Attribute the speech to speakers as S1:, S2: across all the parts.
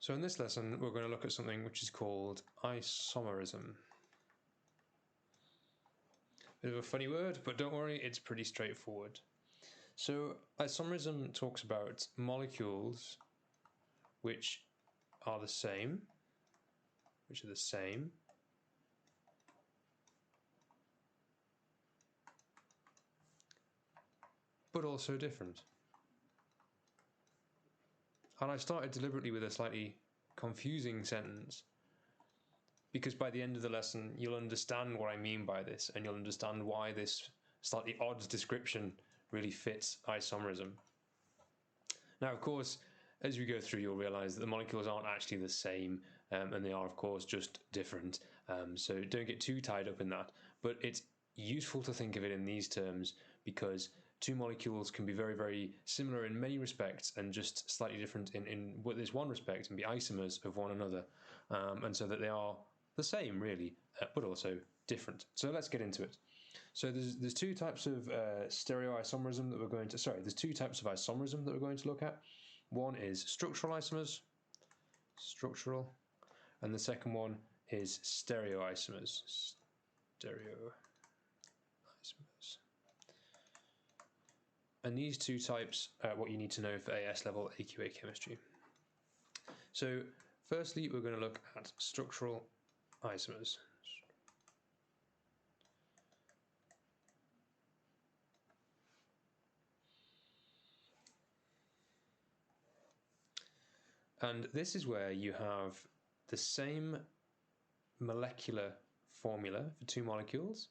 S1: So in this lesson, we're going to look at something which is called isomerism. Bit of a funny word, but don't worry, it's pretty straightforward. So isomerism talks about molecules which are the same, but also different. And I started deliberately with a slightly confusing sentence because by the end of the lesson you'll understand what I mean by this, and you'll understand why this slightly odd description really fits isomerism. Now, of course, as we go through, you'll realize that the molecules aren't actually the same, and they are, of course, just different. So don't get too tied up in that. But it's useful to think of it in these terms because two molecules can be very, very similar in many respects and just slightly different in this one respect and be isomers of one another. And so that they are the same, really, but also different. So let's get into it. So there's two types of stereoisomerism that we're going to, there's two types of isomerism that we're going to look at. One is structural isomers, and the second one is stereoisomers, And these two types are what you need to know for AS level AQA chemistry. So firstly, we're going to look at structural isomers. And this is where you have the same molecular formula for two molecules,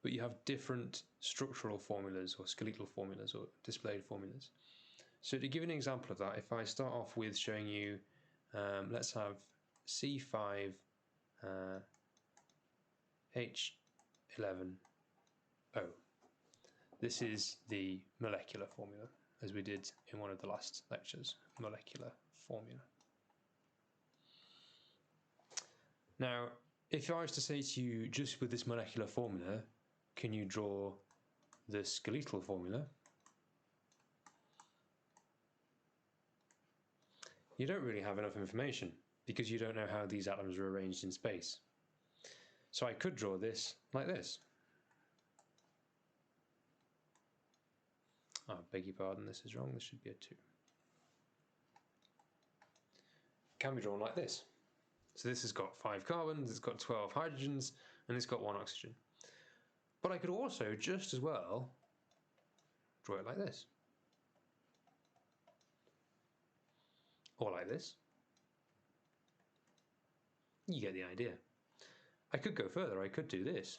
S1: but you have different structural formulas or skeletal formulas or displayed formulas. So to give an example of that, if I start off with showing you, let's have C5 H11O. This is the molecular formula, as we did in one of the last lectures, molecular formula. Now, if I was to say to you, just with this molecular formula, can you draw the skeletal formula? You don't really have enough information because you don't know how these atoms are arranged in space. So I could draw this like this. Oh, beg your pardon, this is wrong, this should be a 2. It can be drawn like this. So this has got 5 carbons, it's got 12 hydrogens, and it's got 1 oxygen. But I could also just as well draw it like this. Or like this. You get the idea. I could go further, I could do this.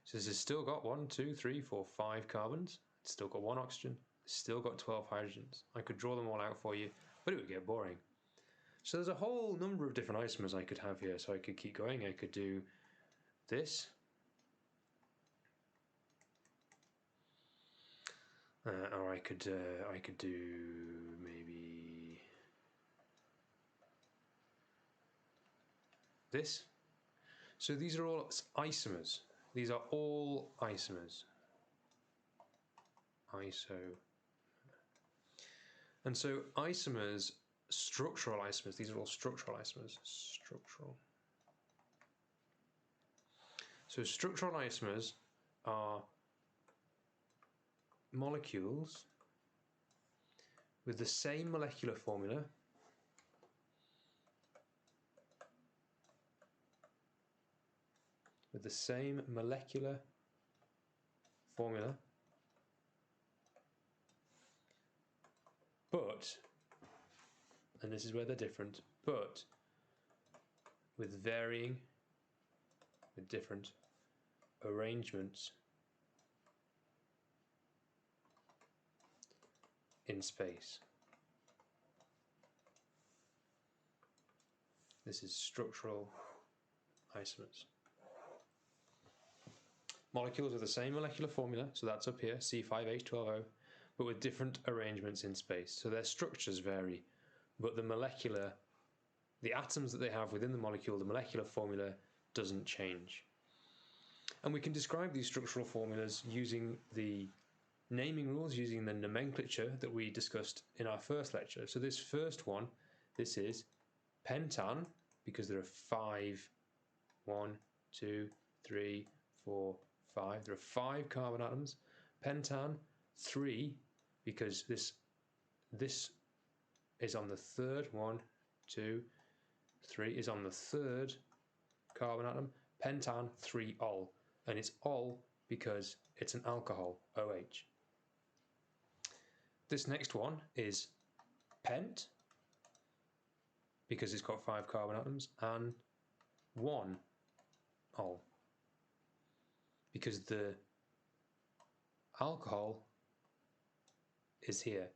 S1: So this has still got 1, 2, 3, 4, 5 carbons. It's still got 1 oxygen. It's still got 12 hydrogens. I could draw them all out for you, but it would get boring. So there's a whole number of different isomers I could have here. So I could keep going. I could do this. Or I could do maybe this. So these are all isomers. These are all isomers. And so isomers, structural isomers, these are all structural isomers. So structural isomers are molecules with the same molecular formula but, and this is where they're different, but with different arrangements in space. This is structural isomers. Molecules with the same molecular formula, so that's up here, C5H12O, but with different arrangements in space. So their structures vary, but the atoms that they have within the molecule, the molecular formula doesn't change. And we can describe these structural formulas using the naming rules using the nomenclature that we discussed in our first lecture. So this first one, this is pentane, because there are 5, 1, 2, 3, 4, 5. There are 5 carbon atoms. Pentane, 3, because this is on the third, 1, 2, 3 is on the third carbon atom. Pentane, 3-ol, and it's ol because it's an alcohol, OH. This next one is pent, because it's got 5 carbon atoms, and 1-ol, because the alcohol is here.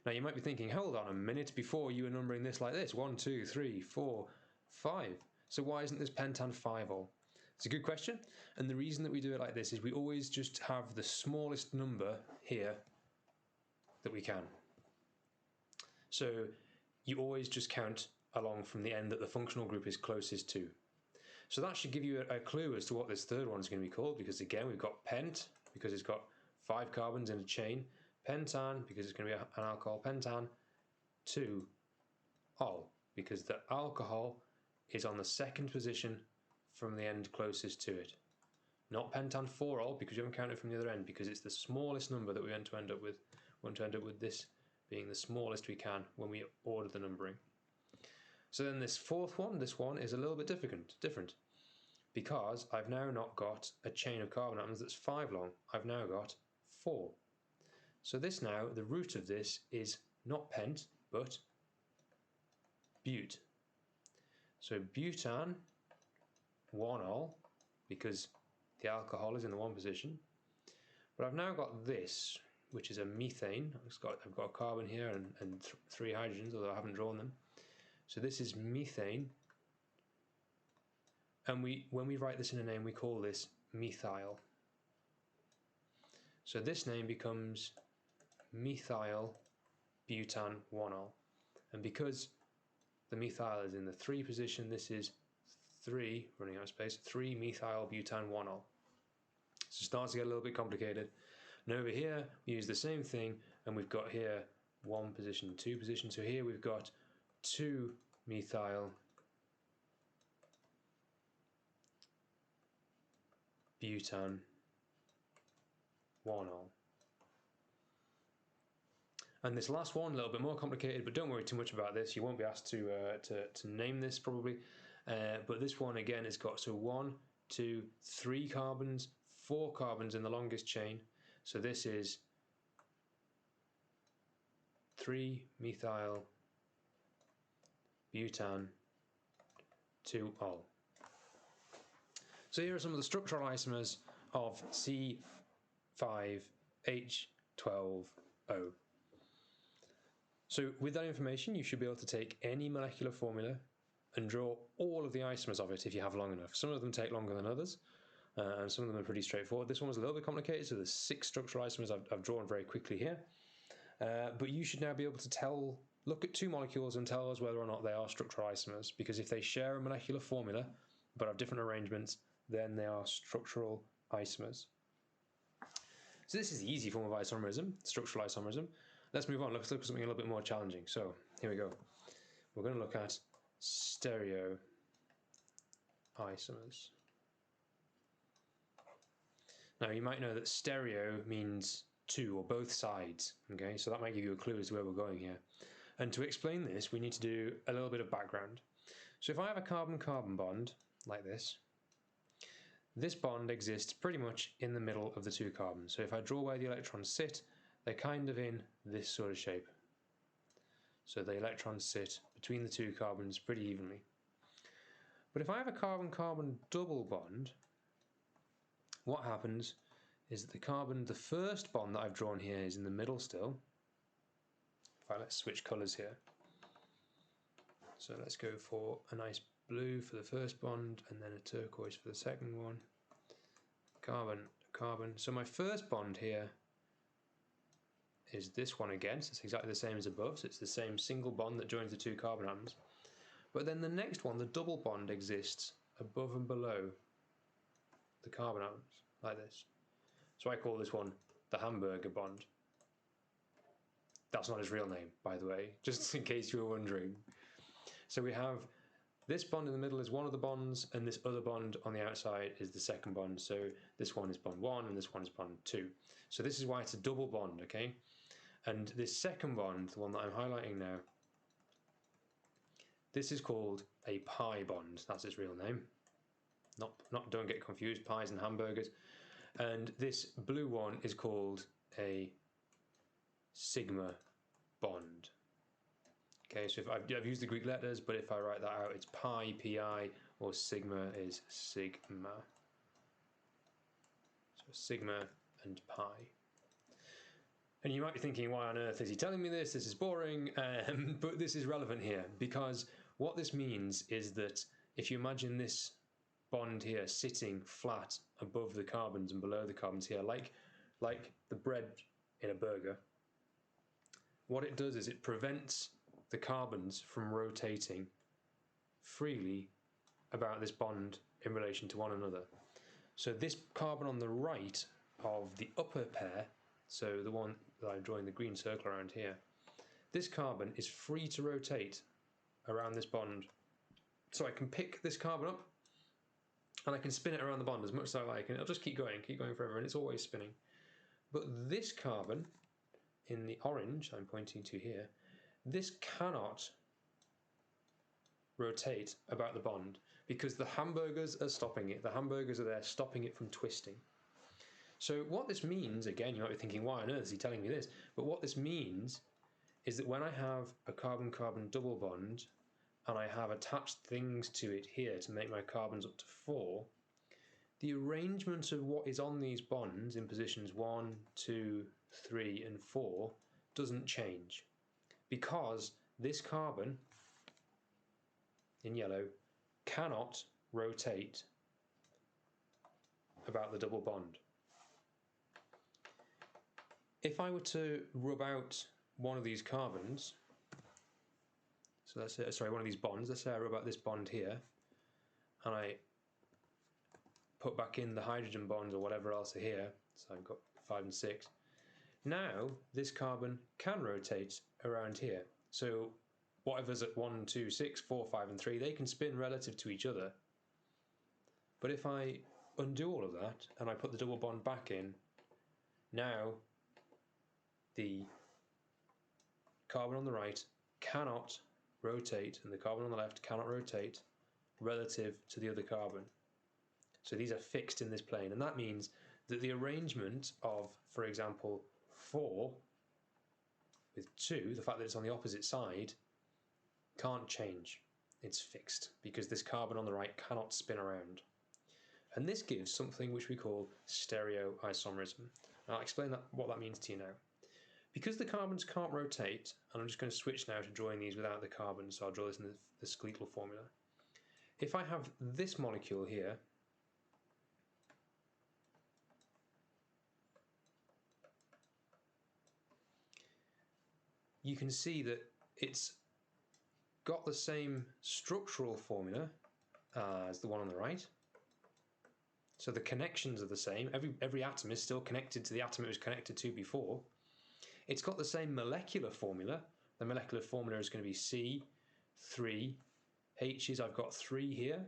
S1: Now you might be thinking, hold on a minute, before you were numbering this like this, 1, 2, 3, 4, 5. So why isn't this pentane 5-ol? It's a good question, and the reason that we do it like this is we always just have the smallest number here that we can. So you always just count along from the end that the functional group is closest to. So that should give you a clue as to what this third one is going to be called, because again we've got pent, because it's got 5 carbons in a chain, pentane, because it's going to be an alcohol, pentane, 2-ol, because the alcohol is on the second position from the end closest to it. Not pentane 4-ol, because you haven't counted from the other end, because it's the smallest number that we want to end up with. We want to end up with this being the smallest we can when we order the numbering. So then this fourth one, this one is a little bit different, because I've now not got a chain of carbon atoms that's 5 long, I've now got 4. So this now, the root of this is not pent, but but. So butane, 1-ol, because the alcohol is in the 1 position. But I've now got this, which is a methane. I've got a carbon here and 3 hydrogens, although I haven't drawn them. So this is methane. And when we write this in a name, we call this methyl. So this name becomes methyl butane 1-ol. And because the methyl is in the 3 position, this is 3, running out of space, 3 methyl butane 1-ol. So it starts to get a little bit complicated. And over here, we use the same thing, and we've got here 1 position, 2 position. So here we've got 2 methyl butane 1-ol. And this last one, a little bit more complicated, but don't worry too much about this. You won't be asked to name this probably. But this one, again, has got 1, 2, 3 carbons, 4 carbons in the longest chain. So this is 3 methyl butane 2-ol. So here are some of the structural isomers of C5H12O. So with that information, you should be able to take any molecular formula and draw all of the isomers of it if you have long enough. Some of them take longer than others, and some of them are pretty straightforward. This one was a little bit complicated, so there's 6 structural isomers I've drawn very quickly here. But you should now be able to look at 2 molecules and tell us whether or not they are structural isomers, because if they share a molecular formula but have different arrangements, then they are structural isomers. So this is the easy form of isomerism, structural isomerism. Let's move on. Let's look at something a little bit more challenging. So here we go. We're going to look at stereo isomers. Now you might know that stereo means 2 or both sides. Okay, so that might give you a clue as to where we're going here. And to explain this, we need to do a little bit of background. So if I have a carbon-carbon bond like this, this bond exists pretty much in the middle of the 2 carbons. So if I draw where the electrons sit, they're kind of in this sort of shape. So the electrons sit between the 2 carbons pretty evenly. But if I have a carbon-carbon double bond, what happens is that the first bond that I've drawn here is in the middle still. In fact, let's switch colours here. So let's go for a nice blue for the first bond, and then a turquoise for the second one. Carbon, carbon. So my first bond here is this one again, so it's exactly the same as above, so it's the same single bond that joins the 2 carbon atoms. But then the next one, the double bond, exists above and below the carbon atoms, like this. So I call this one the Hamburger Bond. That's not his real name, by the way, just in case you were wondering. So we have this bond in the middle is one of the bonds, and this other bond on the outside is the second bond. So this one is bond 1, and this one is bond 2. So this is why it's a double bond, okay? And this second bond, the one that I'm highlighting now, this is called a pi bond. That's its real name. Don't get confused, pies and hamburgers. And this blue one is called a sigma bond. Okay, so if I've used the Greek letters, but if I write that out, it's pi, pi, or sigma is sigma. So sigma and pi. And you might be thinking, why on earth is he telling me this? This is boring, but this is relevant here, because what this means is that if you imagine this bond here sitting flat above the carbons and below the carbons here, like the bread in a burger, what it does is it prevents the carbons from rotating freely about this bond in relation to one another. So this carbon on the right of the upper pair, so the one that I'm drawing the green circle around here, this carbon is free to rotate around this bond. So I can pick this carbon up and I can spin it around the bond as much as I like, and it'll just keep going forever, and it's always spinning. But this carbon in the orange I'm pointing to here, this cannot rotate about the bond because the hamburgers are stopping it. The hamburgers are there stopping it from twisting. So what this means, again, you might be thinking, why on earth is he telling me this? But what this means is that when I have a carbon-carbon double bond and I have attached things to it here to make my carbons up to 4, the arrangement of what is on these bonds in positions 1, 2, 3, and 4 doesn't change, because this carbon in yellow cannot rotate about the double bond. If I were to rub out one of these carbons, so let's say, sorry, one of these bonds, let's say I rub out this bond here, and I put back in the hydrogen bonds or whatever else are here, so I've got 5 and 6, now this carbon can rotate around here. So whatever's at 1, 2, 6, 4, 5, and 3, they can spin relative to each other. But if I undo all of that and I put the double bond back in, now the carbon on the right cannot rotate and the carbon on the left cannot rotate relative to the other carbon. So these are fixed in this plane, and that means that the arrangement of, for example, 4 with 2, the fact that it's on the opposite side, can't change. It's fixed because this carbon on the right cannot spin around. And this gives something which we call stereoisomerism. And I'll explain what that means to you now. Because the carbons can't rotate, and I'm just going to switch now to drawing these without the carbon, so I'll draw this in the skeletal formula. If I have this molecule here, you can see that it's got the same structural formula as the one on the right. So the connections are the same. Every atom is still connected to the atom it was connected to before. It's got the same molecular formula. The molecular formula is going to be C, 3, H's. I've got 3 here.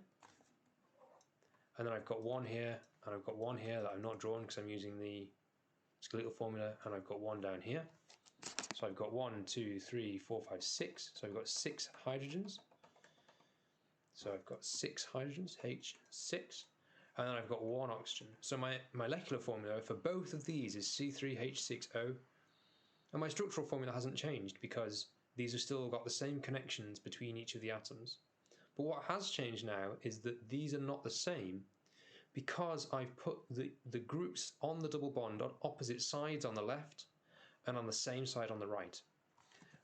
S1: And then I've got 1 here, and I've got 1 here that I've not drawn because I'm using the skeletal formula, and I've got 1 down here. So I've got 1, 2, 3, 4, 5, 6. So I've got 6 hydrogens. So I've got 6 hydrogens, H6. And then I've got 1 oxygen. So my molecular formula for both of these is C3H6O. And my structural formula hasn't changed because these have still got the same connections between each of the atoms. But what has changed now is that these are not the same because I've put the groups on the double bond on opposite sides on the left and on the same side on the right.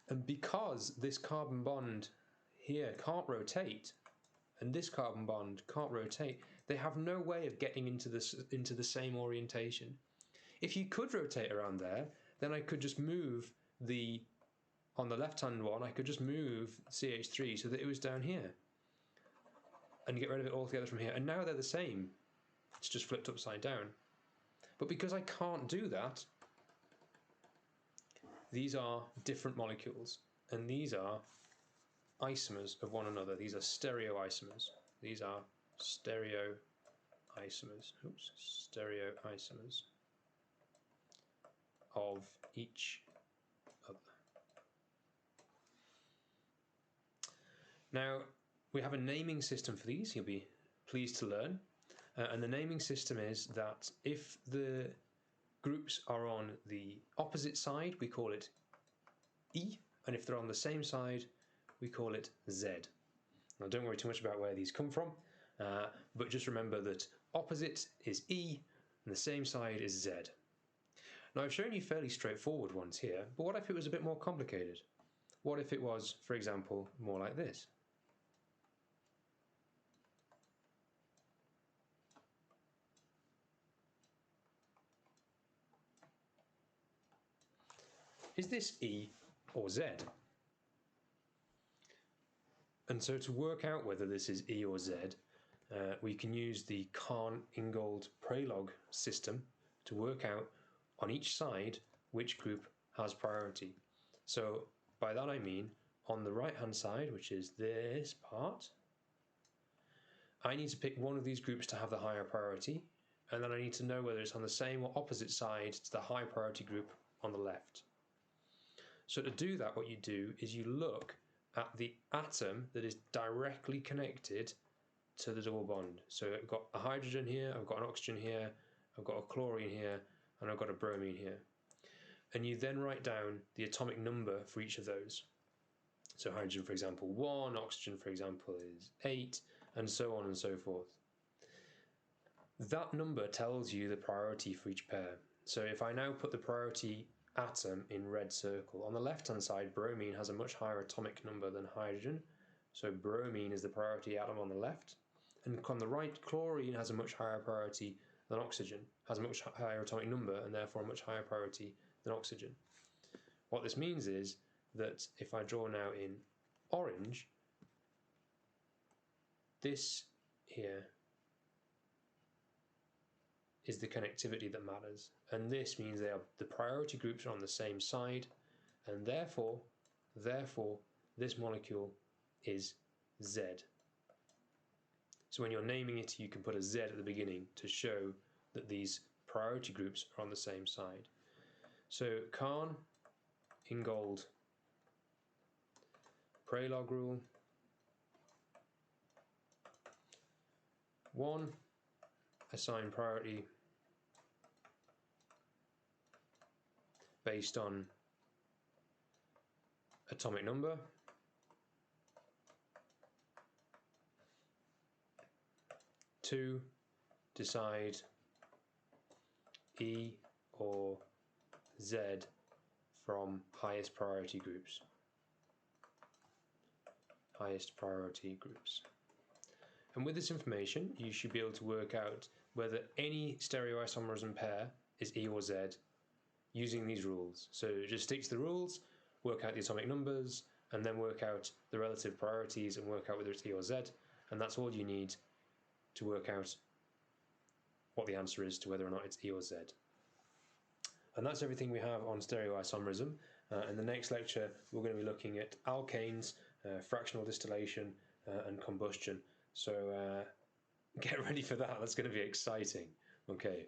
S1: And because this carbon bond here can't rotate and this carbon bond can't rotate, they have no way of getting into the same orientation. If you could rotate around there, then I could just move on the left-hand one, I could just move CH3 so that it was down here and get rid of it altogether from here. And now they're the same. It's just flipped upside down. But because I can't do that, these are different molecules, and these are isomers of one another. These are stereoisomers. These are stereoisomers. Oops, stereoisomers of each other. Now, we have a naming system for these, you'll be pleased to learn. And the naming system is that if the groups are on the opposite side, we call it E, and if they're on the same side, we call it Z. Now, don't worry too much about where these come from, but just remember that opposite is E, and the same side is Z. Now, I've shown you fairly straightforward ones here, but what if it was a bit more complicated? What if it was, for example, more like this? Is this E or Z? And so to work out whether this is E or Z, we can use the Cahn-Ingold-Prelog system to work out on each side which group has priority. So by that I mean on the right hand side, which is this part, I need to pick one of these groups to have the higher priority, and then I need to know whether it's on the same or opposite side to the high priority group on the left. So to do that, what you do is you look at the atom that is directly connected to the double bond. So I've got a hydrogen here, I've got an oxygen here, I've got a chlorine here, and I've got a bromine here. And you then write down the atomic number for each of those. So hydrogen, for example, 1, oxygen, for example, is 8, and so on and so forth. That number tells you the priority for each pair. So if I now put the priority atom in red circle, on the left hand side, bromine has a much higher atomic number than hydrogen, so bromine is the priority atom on the left, and on the right, chlorine has a much higher priority than oxygen, has a much higher atomic number and therefore a much higher priority than oxygen. What this means is that if I draw now in orange, this here is the connectivity that matters, and this means the priority groups are on the same side, and therefore this molecule is Z. So when you're naming it, you can put a Z at the beginning to show that these priority groups are on the same side. So Cahn-Ingold-Prelog rule. 1. Assign priority based on atomic number. 2. Decide E or Z from highest priority groups. Highest priority groups. And with this information, you should be able to work out whether any stereoisomerism pair is E or Z using these rules. So just stick to the rules, work out the atomic numbers, and then work out the relative priorities and work out whether it's E or Z, and that's all you need to work out what the answer is to whether or not it's E or Z. And that's everything we have on stereoisomerism. In the next lecture, we're going to be looking at alkanes, fractional distillation, and combustion. So get ready for that. That's going to be exciting. Okay.